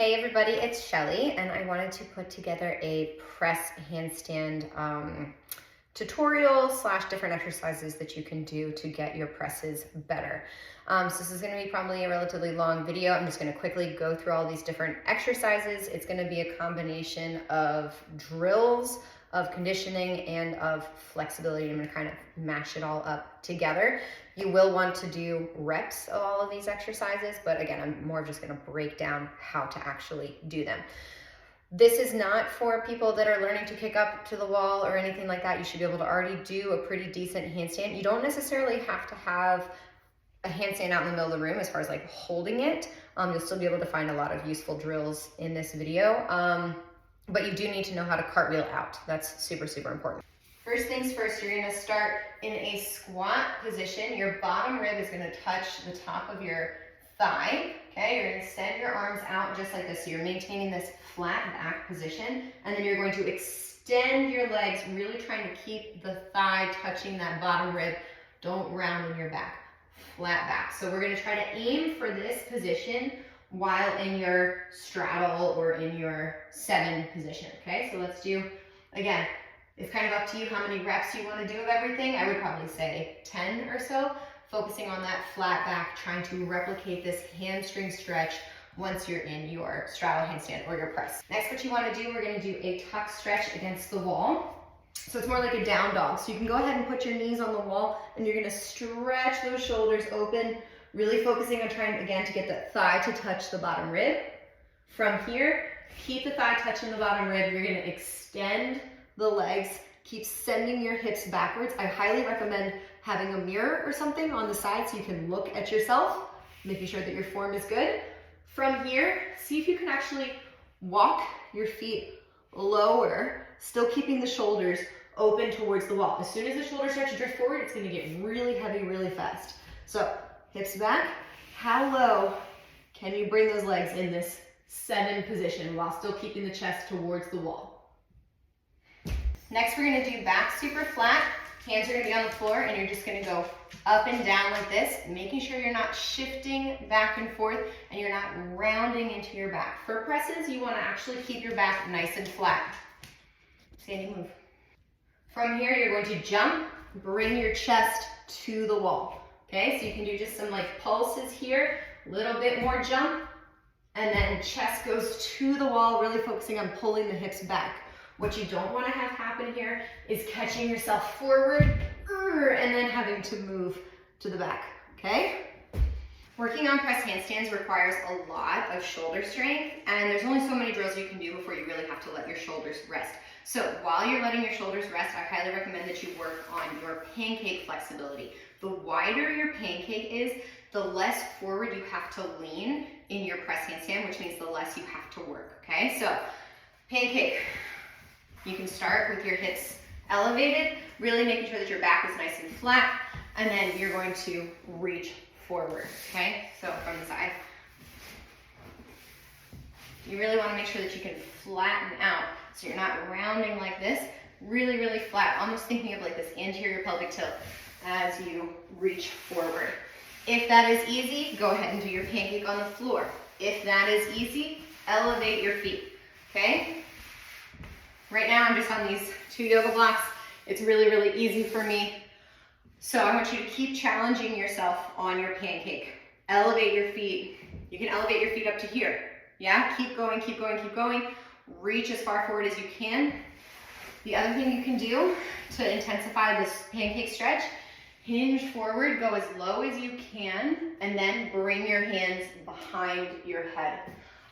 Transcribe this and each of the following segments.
Hey everybody, it's Shelly, and I wanted to put together a press handstand tutorial / different exercises that you can do to get your presses better. So this is going to be probably a relatively long video. I'm just going to quickly go through all these different exercises. It's going to be a combination of drills, of conditioning, and of flexibility. I'm going to kind of mash it all up together. You will want to do reps of all of these exercises, but again, I'm more just going to break down how to actually do them. This is not for people that are learning to kick up to the wall or anything like that. You should be able to already do a pretty decent handstand. You don't necessarily have to have a handstand out in the middle of the room as far as like holding it. You'll still be able to find a lot of useful drills in this video, but you do need to know how to cartwheel out. That's super, super important. First things first, you're gonna start in a squat position. Your bottom rib is gonna touch the top of your thigh, okay? You're gonna extend your arms out just like this. So you're maintaining this flat back position, and then you're going to extend your legs, really trying to keep the thigh touching that bottom rib. Don't round in your back, flat back. So we're gonna try to aim for this position while in your straddle or in your 7 position, okay? So let's do, again, it's kind of up to you how many reps you want to do of everything. I would probably say 10 or so, focusing on that flat back, trying to replicate this hamstring stretch once you're in your straddle handstand or your press. Next, what you want to do, we're going to do a tuck stretch against the wall. So it's more like a down dog. So you can go ahead and put your knees on the wall, and you're going to stretch those shoulders open, really focusing on trying, again, to get the thigh to touch the bottom rib. From here, keep the thigh touching the bottom rib. You're going to extend the legs, keep sending your hips backwards. I highly recommend having a mirror or something on the side so you can look at yourself, making sure that your form is good. From here, see if you can actually walk your feet lower, still keeping the shoulders open towards the wall. As soon as the shoulders start to drift forward, it's going to get really heavy really fast. So hips back. How low can you bring those legs in this 7 position while still keeping the chest towards the wall? Next, we're going to do back super flat. Hands are going to be on the floor, and you're just going to go up and down like this, making sure you're not shifting back and forth and you're not rounding into your back. For presses, you want to actually keep your back nice and flat. Standing move. From here, you're going to jump, bring your chest to the wall. Okay, so you can do just some like pulses here, a little bit more jump, and then chest goes to the wall, really focusing on pulling the hips back. What you don't want to have happen here is catching yourself forward and then having to move to the back, okay? Working on press handstands requires a lot of shoulder strength, and there's only so many drills you can do before you really have to let your shoulders rest. So while you're letting your shoulders rest, I highly recommend that you work on your pancake flexibility. The wider your pancake is, the less forward you have to lean in your press handstand, which means the less you have to work, okay? So pancake. You can start with your hips elevated, really making sure that your back is nice and flat, and then you're going to reach forward, okay? So from the side. You really want to make sure that you can flatten out, so you're not rounding like this, really, really flat, almost thinking of like this anterior pelvic tilt as you reach forward. If that is easy, go ahead and do your pancake on the floor. If that is easy, elevate your feet, okay? Right now, I'm just on these 2 yoga blocks. It's really, really easy for me. So I want you to keep challenging yourself on your pancake. Elevate your feet. You can elevate your feet up to here. Yeah, keep going, keep going, keep going. Reach as far forward as you can. The other thing you can do to intensify this pancake stretch, hinge forward, go as low as you can, and then bring your hands behind your head.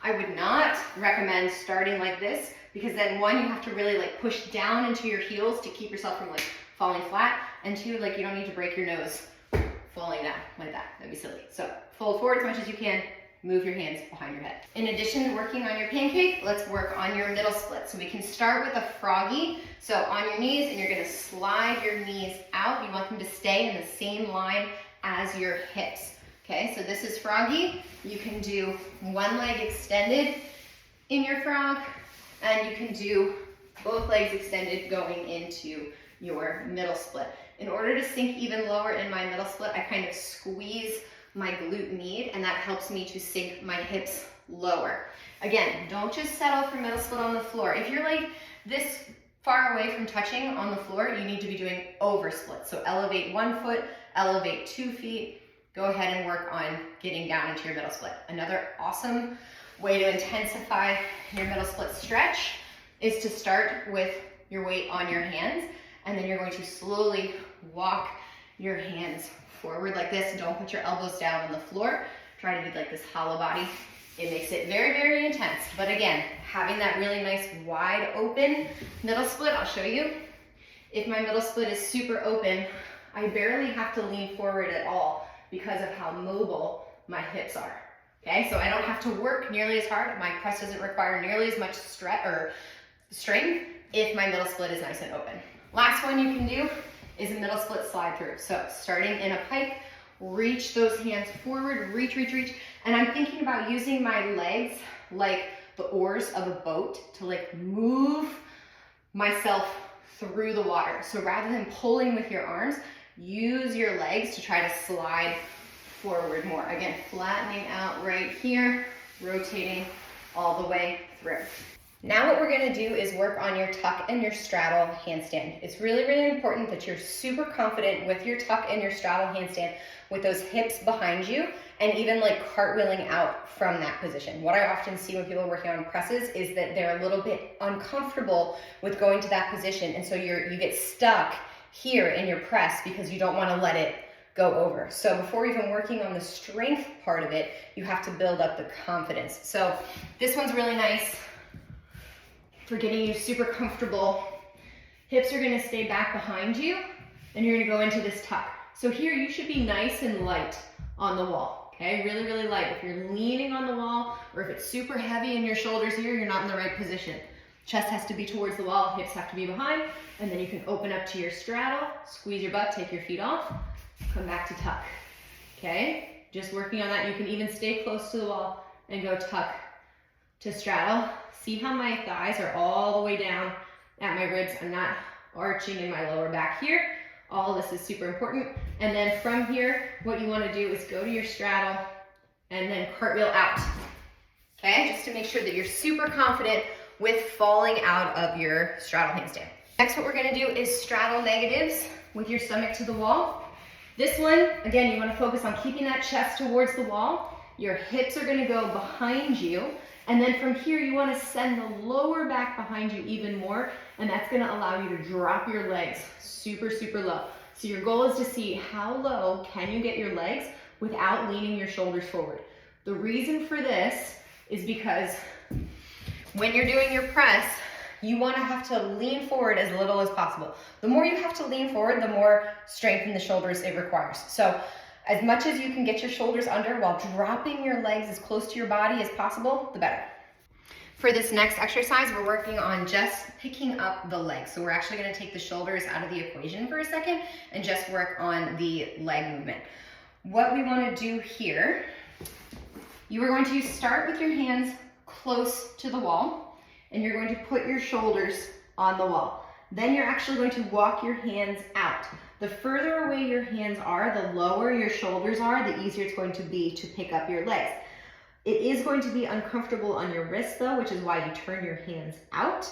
I would not recommend starting like this, because then 1, you have to really like push down into your heels to keep yourself from like falling flat, and 2, like you don't need to break your nose falling down like that. That'd be silly. So fold forward as much as you can, move your hands behind your head. In addition to working on your pancake, let's work on your middle split. So we can start with a froggy. So on your knees, and you're gonna slide your knees out. You want them to stay in the same line as your hips. Okay, so this is froggy. You can do 1 leg extended in your frog, and you can do both legs extended going into your middle split. In order to sink even lower in my middle split, I kind of squeeze my glute med, and that helps me to sink my hips lower. Again, don't just settle for middle split on the floor. If you're like this far away from touching on the floor, you need to be doing over split. So elevate 1 foot, elevate 2 feet, go ahead and work on getting down into your middle split. Another awesome way to intensify your middle split stretch is to start with your weight on your hands, and then you're going to slowly walk your hands forward like this. Don't put your elbows down on the floor. Try to do like this hollow body. It makes it very, very intense. But again, having that really nice wide open middle split, I'll show you. If my middle split is super open, I barely have to lean forward at all because of how mobile my hips are. Okay, so I don't have to work nearly as hard. My press doesn't require nearly as much stretch or strength if my middle split is nice and open. Last one you can do is a middle split slide through. So starting in a pike, reach those hands forward, reach, reach, reach. And I'm thinking about using my legs like the oars of a boat to like move myself through the water. So rather than pulling with your arms, use your legs to try to slide forward more. Again, flattening out right here, rotating all the way through. Now what we're gonna do is work on your tuck and your straddle handstand. It's really, really important that you're super confident with your tuck and your straddle handstand with those hips behind you and even like cartwheeling out from that position. What I often see when people are working on presses is that they're a little bit uncomfortable with going to that position, and so you get stuck here in your press because you don't wanna let it go over. So before even working on the strength part of it, you have to build up the confidence. So this one's really nice for getting you super comfortable. Hips are gonna stay back behind you, and you're gonna go into this tuck. So here you should be nice and light on the wall, okay? Really, really light. If you're leaning on the wall, or if it's super heavy in your shoulders here, you're not in the right position. Chest has to be towards the wall, hips have to be behind, and then you can open up to your straddle, squeeze your butt, take your feet off, come back to tuck, okay? Just working on that. You can even stay close to the wall and go tuck to straddle. See how my thighs are all the way down at my ribs. I'm not arching in my lower back here. All this is super important. And then from here, what you want to do is go to your straddle and then cartwheel out, okay? Just to make sure that you're super confident with falling out of your straddle handstand. Next, what we're going to do is straddle negatives with your stomach to the wall. This one, again, you want to focus on keeping that chest towards the wall. Your hips are going to go behind you. And then from here, you want to send the lower back behind you even more. And that's going to allow you to drop your legs super, super low. So your goal is to see how low can you get your legs without leaning your shoulders forward. The reason for this is because when you're doing your press, you want to have to lean forward as little as possible. The more you have to lean forward, the more strength in the shoulders it requires. So as much as you can get your shoulders under while dropping your legs as close to your body as possible, the better. For this next exercise, we're working on just picking up the legs. So we're actually going to take the shoulders out of the equation for a second and just work on the leg movement. What we want to do here, you are going to start with your hands close to the wall, and you're going to put your shoulders on the wall. Then you're actually going to walk your hands out. The further away your hands are, the lower your shoulders are, the easier it's going to be to pick up your legs. It is going to be uncomfortable on your wrists though, which is why you turn your hands out.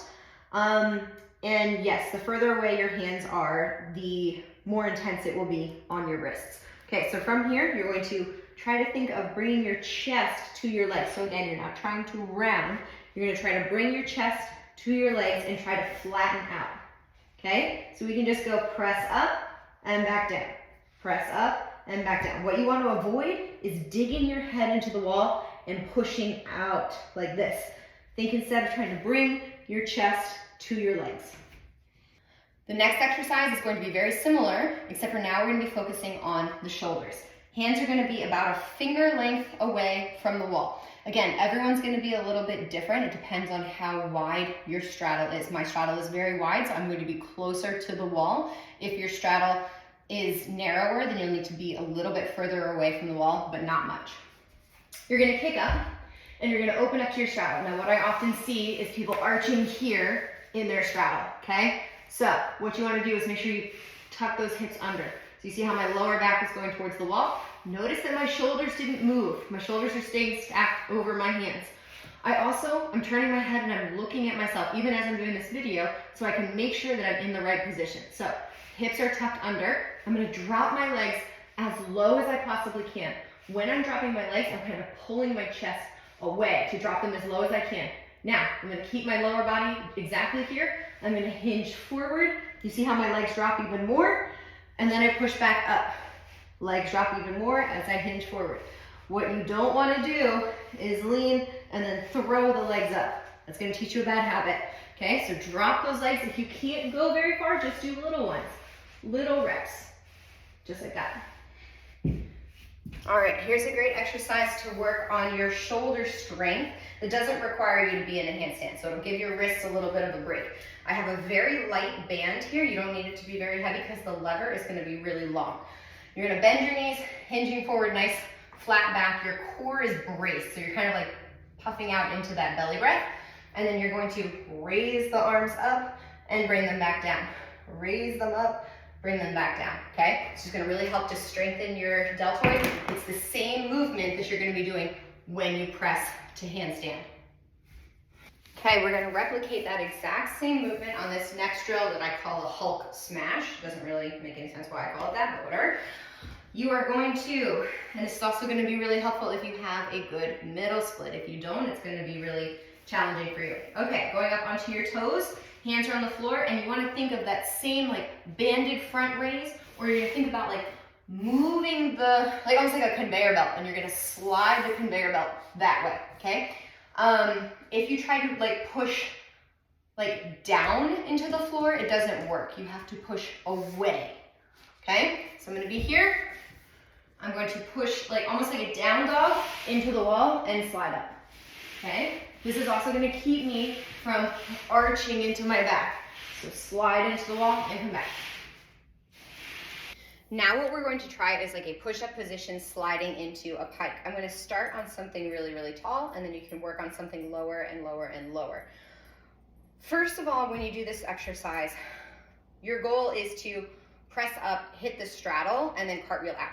And yes, the further away your hands are, the more intense it will be on your wrists. Okay, so from here, you're going to try to think of bringing your chest to your legs. So again, you're not trying to round. You're going to try to bring your chest to your legs and try to flatten out. Okay, so we can just go press up and back down. Press up and back down. What you want to avoid is digging your head into the wall and pushing out like this. Think instead of trying to bring your chest to your legs. The next exercise is going to be very similar, except for now we're going to be focusing on the shoulders. Hands are going to be about a finger length away from the wall. Again, everyone's going to be a little bit different. It depends on how wide your straddle is. My straddle is very wide, so I'm going to be closer to the wall. If your straddle is narrower, then you'll need to be a little bit further away from the wall, but not much. You're going to kick up, and you're going to open up to your straddle. Now, what I often see is people arching here in their straddle, okay? So what you want to do is make sure you tuck those hips under. So you see how my lower back is going towards the wall? Notice that my shoulders didn't move. My shoulders are staying stacked over my hands. I'm turning my head and I'm looking at myself, even as I'm doing this video, so I can make sure that I'm in the right position. So hips are tucked under. I'm gonna drop my legs as low as I possibly can. When I'm dropping my legs, I'm kind of pulling my chest away to drop them as low as I can. Now, I'm gonna keep my lower body exactly here. I'm gonna hinge forward. You see how my legs drop even more? And then I push back up. Legs drop even more as I hinge forward. What you don't wanna do is lean and then throw the legs up. That's gonna teach you a bad habit. Okay, so drop those legs. If you can't go very far, just do little ones. Little reps, just like that. All right, here's a great exercise to work on your shoulder strength that doesn't require you to be in a handstand, so it'll give your wrists a little bit of a break. I have a very light band here. You don't need it to be very heavy because the lever is gonna be really long. You're gonna bend your knees, hinging forward, nice flat back. Your core is braced, so you're kind of like puffing out into that belly breath. And then you're going to raise the arms up and bring them back down. Raise them up, bring them back down, okay? This is gonna really help to strengthen your deltoid. It's the same movement that you're gonna be doing when you press to handstand. Okay, we're gonna replicate that exact same movement on this next drill that I call a Hulk smash. Doesn't really make any sense why I call it that, but whatever. You are going to, and this is also gonna be really helpful if you have a good middle split. If you don't, it's gonna be really challenging for you. Okay, going up onto your toes, hands are on the floor, and you wanna think of that same like banded front raise, or you're gonna think about like moving the, like almost like a conveyor belt, and you're gonna slide the conveyor belt that way, okay? If you try to like push like down into the floor, it doesn't work. You have to push away, okay? So I'm gonna be here. I'm going to push like almost like a down dog into the wall and slide up, okay? This is also gonna keep me from arching into my back. So slide into the wall and come back. Now what we're going to try is like a push-up position sliding into a pike. I'm gonna start on something really, really tall, and then you can work on something lower and lower and lower. First of all, when you do this exercise, your goal is to press up, hit the straddle, and then cartwheel out.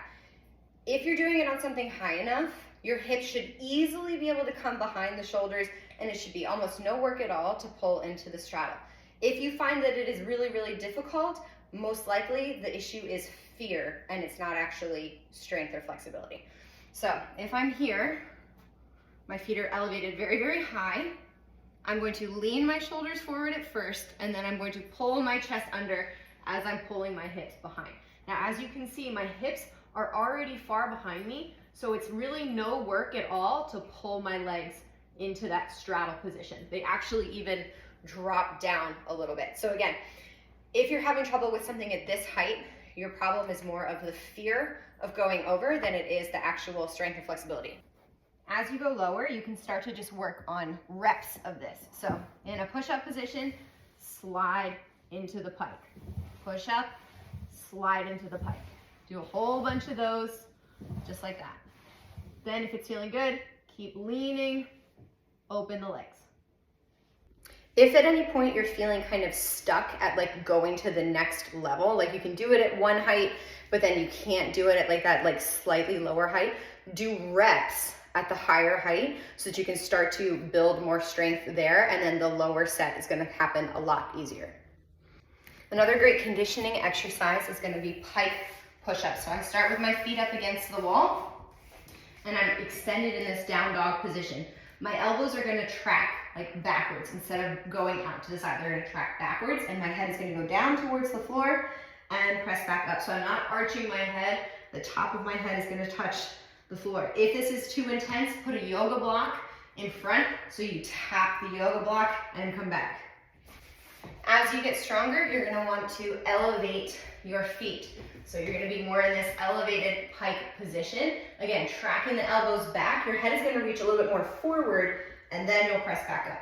If you're doing it on something high enough, your hips should easily be able to come behind the shoulders, and it should be almost no work at all to pull into the straddle. If you find that it is really, really difficult, most likely the issue is fear, and it's not actually strength or flexibility. So if I'm here, my feet are elevated very, very high. I'm going to lean my shoulders forward at first, and then I'm going to pull my chest under as I'm pulling my hips behind. Now, as you can see, my hips are already far behind me, so it's really no work at all to pull my legs into that straddle position. They actually even drop down a little bit. So again, if you're having trouble with something at this height, your problem is more of the fear of going over than it is the actual strength and flexibility. As you go lower, you can start to just work on reps of this. So in a push-up position, slide into the pike. Push up, slide into the pike. Do a whole bunch of those, just like that. Then if it's feeling good, keep leaning, open the legs. If at any point you're feeling kind of stuck at like going to the next level, like you can do it at one height, but then you can't do it at like that like slightly lower height, do reps at the higher height so that you can start to build more strength there, and then the lower set is gonna happen a lot easier. Another great conditioning exercise is gonna be pike push-ups. So I start with my feet up against the wall, and I'm extended in this down dog position. My elbows are gonna track like backwards instead of going out to the side. They're gonna track backwards, and my head is gonna go down towards the floor and press back up. So I'm not arching my head. The top of my head is gonna touch the floor. If this is too intense, put a yoga block in front so you tap the yoga block and come back. As you get stronger, you're gonna want to elevate your feet. So you're gonna be more in this elevated pike position. Again, tracking the elbows back. Your head is gonna reach a little bit more forward, and then you'll press back up.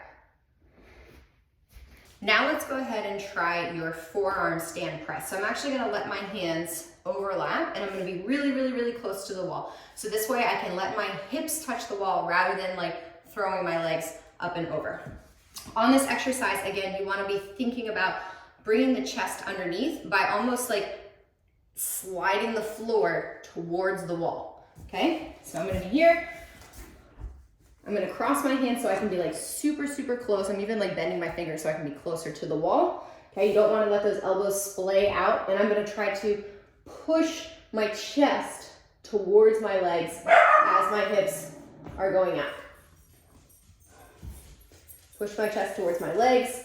Now let's go ahead and try your forearm stand press. So I'm actually gonna let my hands overlap, and I'm gonna be really, really, really close to the wall. So this way I can let my hips touch the wall rather than like throwing my legs up and over. On this exercise, again, you wanna be thinking about bringing the chest underneath by almost like sliding the floor towards the wall. okay? So I'm gonna be here. I'm gonna cross my hands so I can be like super, super close. I'm even like bending my fingers so I can be closer to the wall. Okay, you don't wanna let those elbows splay out, and I'm gonna try to push my chest towards my legs as my hips are going out. Push my chest towards my legs.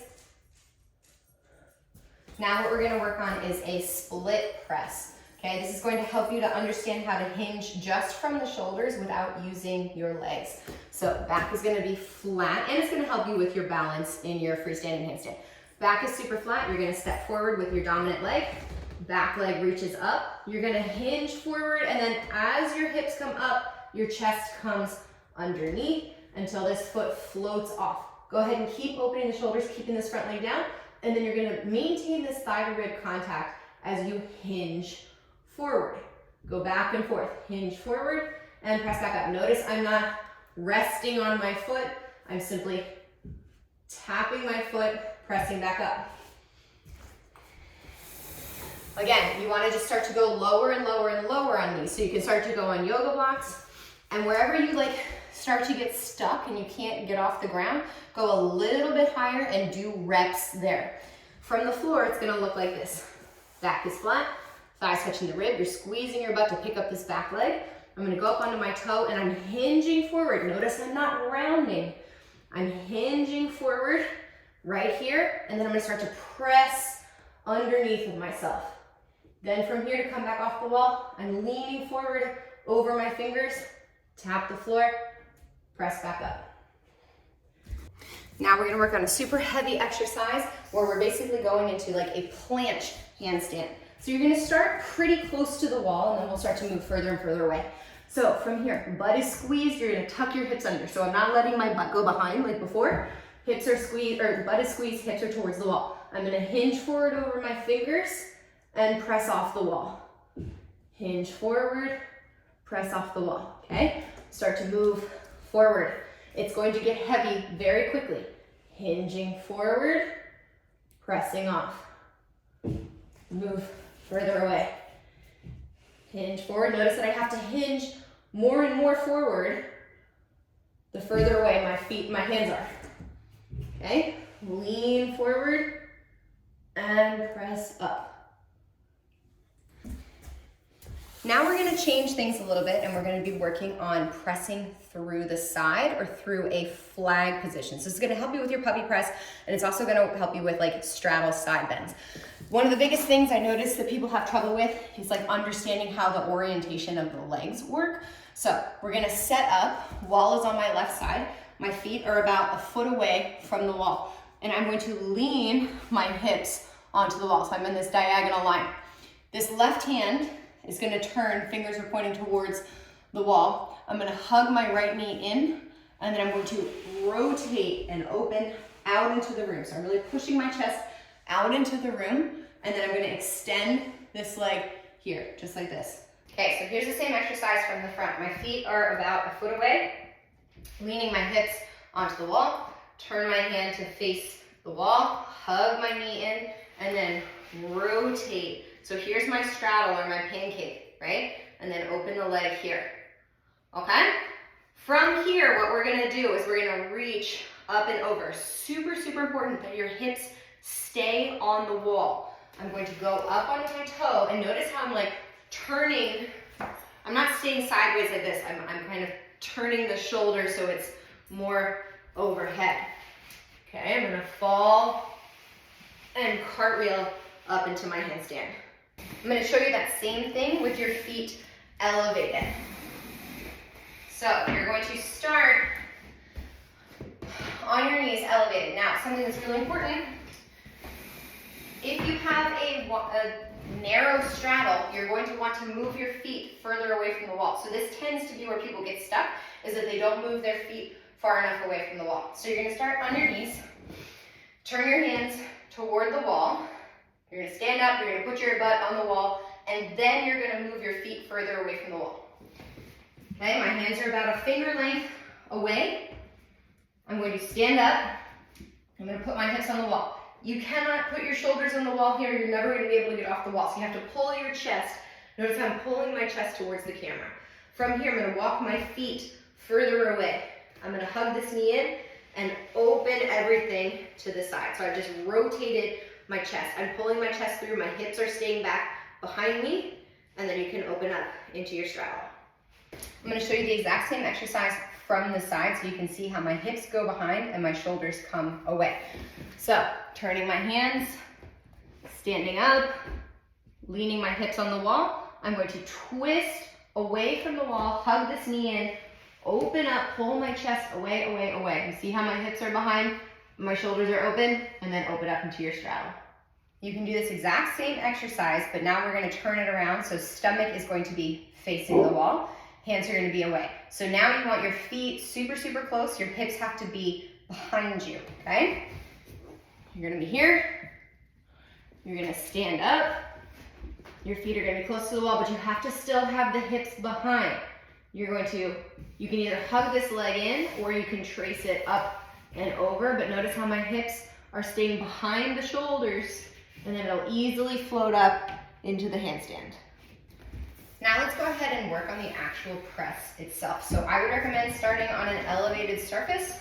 Now what we're gonna work on is a split press. Okay, this is going to help you to understand how to hinge just from the shoulders without using your legs. So back is gonna be flat, and it's gonna help you with your balance in your freestanding handstand. Back is super flat, you're gonna step forward with your dominant leg. Back leg reaches up, you're gonna hinge forward, and then as your hips come up, your chest comes underneath until this foot floats off. Go ahead and keep opening the shoulders, keeping this front leg down, and then you're gonna maintain this thigh to rib contact as you hinge forward. Go back and forth, hinge forward, and press back up. Notice I'm not resting on my foot, I'm simply tapping my foot, pressing back up. Again, you wanna just start to go lower and lower and lower on these. So you can start to go on yoga blocks, and wherever you like start to get stuck and you can't get off the ground, go a little bit higher and do reps there. From the floor, it's gonna look like this. Back is flat, thighs touching the rib, you're squeezing your butt to pick up this back leg. I'm gonna go up onto my toe and I'm hinging forward. Notice I'm not rounding. I'm hinging forward right here, and then I'm gonna start to press underneath of myself. Then from here to come back off the wall, I'm leaning forward over my fingers, tap the floor, press back up. Now we're gonna work on a super heavy exercise where we're basically going into like a planche handstand. So you're gonna start pretty close to the wall, and then we'll start to move further and further away. So from here, butt is squeezed, you're gonna tuck your hips under. So I'm not letting my butt go behind like before. Hips are squeezed, or butt is squeezed, hips are towards the wall. I'm gonna hinge forward over my fingers and press off the wall. Hinge forward, press off the wall, okay? Start to move forward. It's going to get heavy very quickly. Hinging forward, pressing off. Move further away. Hinge forward. Notice that I have to hinge more and more forward the further away my hands are. Okay? Lean forward and press up. Now we're gonna change things a little bit, and we're gonna be working on pressing through the side or through a flag position. So this is gonna help you with your puppy press, and it's also gonna help you with like straddle side bends. One of the biggest things I notice that people have trouble with is like understanding how the orientation of the legs work. So we're gonna set up, wall is on my left side, my feet are about a foot away from the wall, and I'm going to lean my hips onto the wall. So I'm in this diagonal line. This left hand is gonna turn, fingers are pointing towards the wall. I'm gonna hug my right knee in, and then I'm going to rotate and open out into the room. So I'm really pushing my chest out into the room, and then I'm gonna extend this leg here, just like this. Okay, so here's the same exercise from the front. My feet are about a foot away, leaning my hips onto the wall, turn my hand to face the wall, hug my knee in, and then rotate. So here's my straddle or my pancake, right? And then open the leg here, okay? From here, what we're gonna do is we're gonna reach up and over. Super, super important that your hips stay on the wall. I'm going to go up onto my toe, and notice how I'm like turning. I'm not staying sideways like this. I'm kind of turning the shoulder so it's more overhead. Okay, I'm gonna fall and cartwheel up into my handstand. I'm going to show you that same thing with your feet elevated. So you're going to start on your knees elevated. Now, something that's really important, if you have a narrow straddle, you're going to want to move your feet further away from the wall. So this tends to be where people get stuck, is that they don't move their feet far enough away from the wall. So you're going to start on your knees, turn your hands toward the wall. You're gonna stand up, you're gonna put your butt on the wall, and then you're gonna move your feet further away from the wall. Okay, my hands are about a finger length away. I'm going to stand up. I'm gonna put my hips on the wall. You cannot put your shoulders on the wall here. You're never gonna be able to get off the wall. So you have to pull your chest. Notice I'm pulling my chest towards the camera. From here, I'm gonna walk my feet further away. I'm gonna hug this knee in and open everything to the side. So I've just rotated my chest. I'm pulling my chest through, my hips are staying back behind me, and then you can open up into your straddle. I'm gonna show you the exact same exercise from the side so you can see how my hips go behind and my shoulders come away. So, turning my hands, standing up, leaning my hips on the wall. I'm going to twist away from the wall, hug this knee in, open up, pull my chest away, away, away. You see how my hips are behind, my shoulders are open, and then open up into your straddle. You can do this exact same exercise, but now we're gonna turn it around. So stomach is going to be facing the wall, hands are gonna be away. So now you want your feet super, super close. Your hips have to be behind you, okay? You're gonna be here. You're gonna stand up. Your feet are gonna be close to the wall, but you have to still have the hips behind. You can either hug this leg in or you can trace it up and over, but notice how my hips are staying behind the shoulders, and then it'll easily float up into the handstand. Now let's go ahead and work on the actual press itself. So I would recommend starting on an elevated surface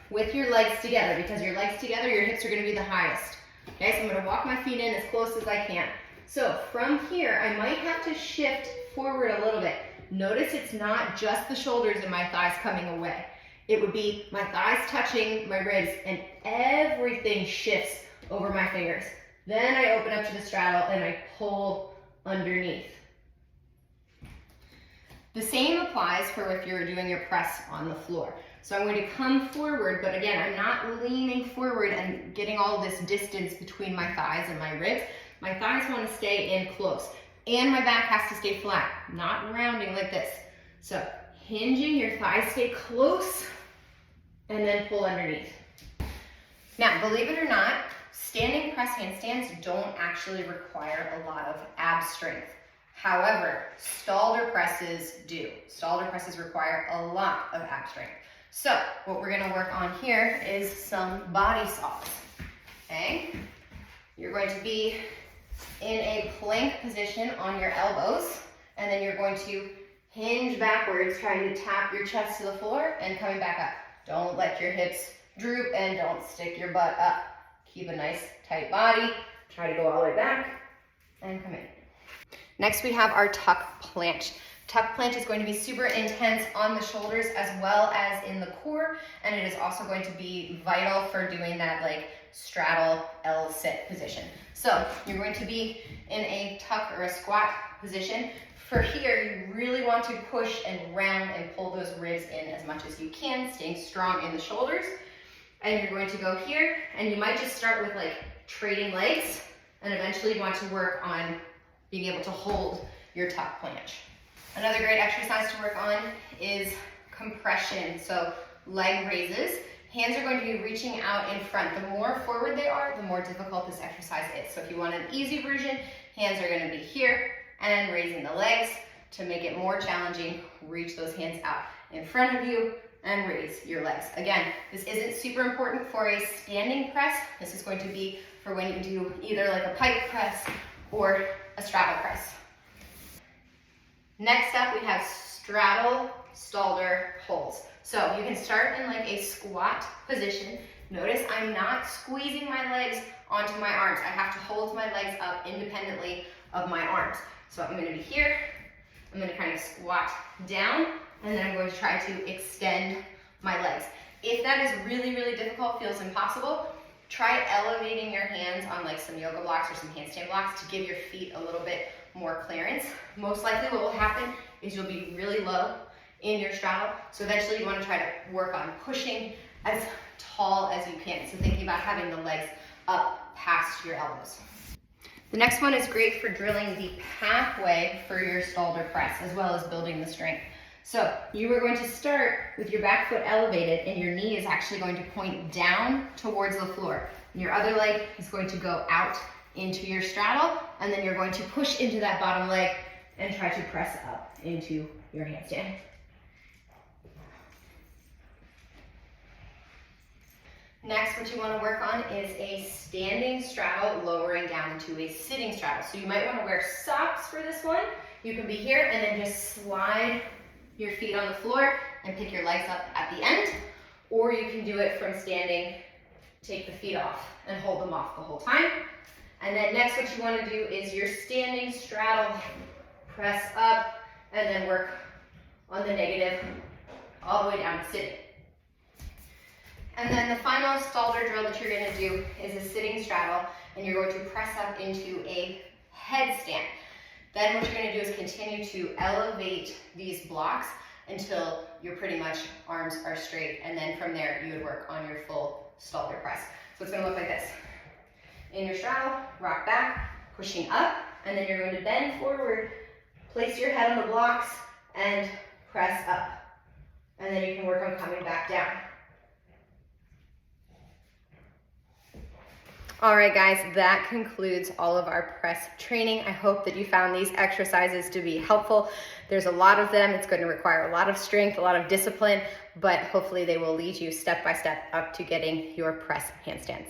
with your legs together, because your legs together, your hips are gonna be the highest. Okay, so I'm gonna walk my feet in as close as I can. So from here, I might have to shift forward a little bit. Notice it's not just the shoulders and my thighs coming away. It would be my thighs touching my ribs and everything shifts over my fingers. Then I open up to the straddle and I pull underneath. The same applies for if you're doing your press on the floor. So I'm going to come forward, but again, I'm not leaning forward and getting all this distance between my thighs and my ribs. My thighs want to stay in close, and my back has to stay flat, not rounding like this. So hinging, your thighs stay close, and then pull underneath. Now, believe it or not, standing press handstands don't actually require a lot of ab strength. However, Stalder presses do. Stalder presses require a lot of ab strength. So what we're gonna work on here is some body saws, okay? You're going to be in a plank position on your elbows, and then you're going to hinge backwards, trying to tap your chest to the floor and coming back up. Don't let your hips droop and don't stick your butt up. Keep a nice tight body. Try to go all the way back and come in. Next we have our tuck planche. Tuck planche is going to be super intense on the shoulders as well as in the core, and it is also going to be vital for doing that like straddle L sit position. So you're going to be in a tuck or a squat position. For here, you really want to push and round and pull those ribs in as much as you can, staying strong in the shoulders. And you're going to go here, and you might just start with like trading legs, and eventually you want to work on being able to hold your tuck planche. Another great exercise to work on is compression, so leg raises. Hands are going to be reaching out in front. The more forward they are, the more difficult this exercise is. So if you want an easy version, hands are going to be here and raising the legs. To make it more challenging, reach those hands out in front of you and raise your legs. Again, this isn't super important for a standing press. This is going to be for when you do either like a pike press or a straddle press. Next up, we have straddle, Stalder, holds. So you can start in like a squat position. Notice I'm not squeezing my legs onto my arms. I have to hold my legs up independently of my arms. So I'm gonna be here, I'm gonna kind of squat down, and then I'm going to try to extend my legs. If that is really, really difficult, feels impossible, try elevating your hands on like some yoga blocks or some handstand blocks to give your feet a little bit more clearance. Most likely what will happen is you'll be really low in your straddle. So eventually you want to try to work on pushing as tall as you can. So thinking about having the legs up past your elbows. The next one is great for drilling the pathway for your Stalder press, as well as building the strength. So you are going to start with your back foot elevated, and your knee is actually going to point down towards the floor. And your other leg is going to go out into your straddle, and then you're going to push into that bottom leg and try to press up into your handstand. Next, what you want to work on is a standing straddle lowering down into a sitting straddle. So you might want to wear socks for this one. You can be here and then just slide your feet on the floor and pick your legs up at the end, or you can do it from standing, take the feet off and hold them off the whole time. And then next what you want to do is your standing straddle, press up, and then work on the negative all the way down to sitting. And then the final Stalder drill that you're going to do is a sitting straddle, and you're going to press up into a headstand. Then what you're going to do is continue to elevate these blocks until your pretty much arms are straight, and then from there you would work on your full Stalder press. So it's going to look like this. In your straddle, rock back, pushing up, and then you're going to bend forward, place your head on the blocks, and press up. And then you can work on coming back down. All right, guys, that concludes all of our press training. I hope that you found these exercises to be helpful. There's a lot of them. It's going to require a lot of strength, a lot of discipline, but hopefully they will lead you step by step up to getting your press handstands.